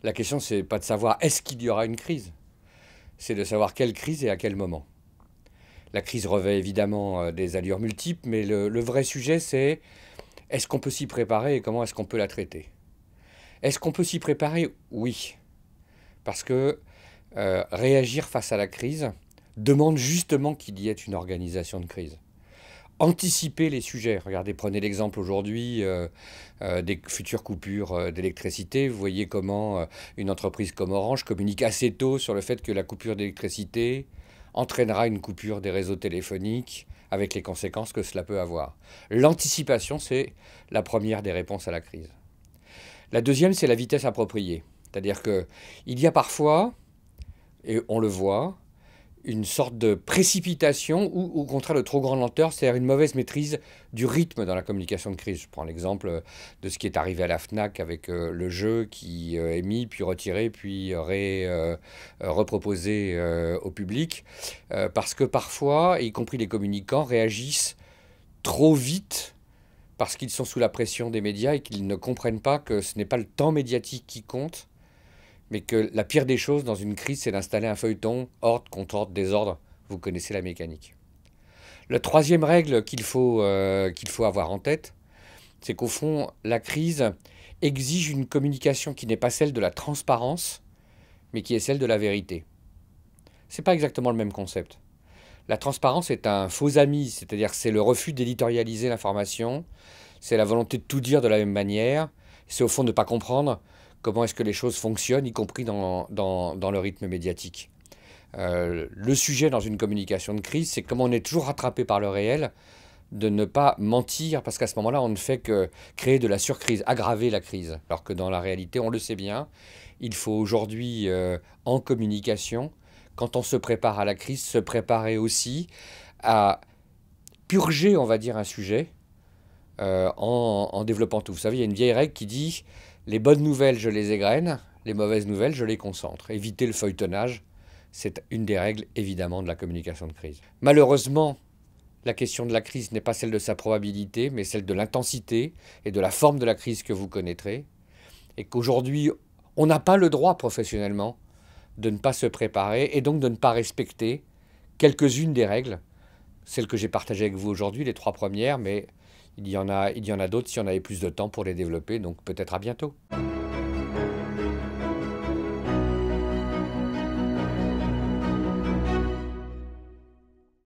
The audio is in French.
La question, c'est pas de savoir est-ce qu'il y aura une crise, c'est de savoir quelle crise et à quel moment. La crise revêt évidemment des allures multiples, mais le vrai sujet, c'est est-ce qu'on peut s'y préparer et comment est-ce qu'on peut la traiter. Est-ce qu'on peut s'y préparer? Oui, parce que réagir face à la crise demande justement qu'il y ait une organisation de crise. Anticiper les sujets. Regardez, prenez l'exemple aujourd'hui des futures coupures d'électricité. Vous voyez comment une entreprise comme Orange communique assez tôt sur le fait que la coupure d'électricité entraînera une coupure des réseaux téléphoniques avec les conséquences que cela peut avoir. L'anticipation, c'est la première des réponses à la crise. La deuxième, c'est la vitesse appropriée. C'est-à-dire qu'il y a parfois, et on le voit, une sorte de précipitation ou au contraire de trop grande lenteur, c'est-à-dire une mauvaise maîtrise du rythme dans la communication de crise. Je prends l'exemple de ce qui est arrivé à la FNAC avec le jeu qui est mis, puis retiré, puis reproposé au public, parce que parfois, y compris les communicants, réagissent trop vite parce qu'ils sont sous la pression des médias et qu'ils ne comprennent pas que ce n'est pas le temps médiatique qui compte, mais que la pire des choses dans une crise, c'est d'installer un feuilleton, ordre contre ordre, désordre. Vous connaissez la mécanique. La troisième règle qu'il faut avoir en tête, c'est qu'au fond, la crise exige une communication qui n'est pas celle de la transparence, mais qui est celle de la vérité. Ce n'est pas exactement le même concept. La transparence est un faux ami, c'est-à-dire que c'est le refus d'éditorialiser l'information, c'est la volonté de tout dire de la même manière, c'est au fond de ne pas comprendre comment est-ce que les choses fonctionnent, y compris dans le rythme médiatique. Le sujet dans une communication de crise, c'est comment on est toujours rattrapé par le réel, de ne pas mentir, parce qu'à ce moment-là, on ne fait que créer de la surcrise, aggraver la crise. Alors que dans la réalité, on le sait bien, il faut aujourd'hui, en communication, quand on se prépare à la crise, se préparer aussi à purger, on va dire, un sujet en développant tout. Vous savez, il y a une vieille règle qui dit « les bonnes nouvelles, je les égrène, les mauvaises nouvelles, je les concentre ». Éviter le feuilletonnage, c'est une des règles, évidemment, de la communication de crise. Malheureusement, la question de la crise n'est pas celle de sa probabilité, mais celle de l'intensité et de la forme de la crise que vous connaîtrez. Et qu'aujourd'hui, on n'a pas le droit, professionnellement, de ne pas se préparer et donc de ne pas respecter quelques-unes des règles, celles que j'ai partagées avec vous aujourd'hui, les 3 premières, mais il y en a d'autres si on avait plus de temps pour les développer, donc peut-être à bientôt.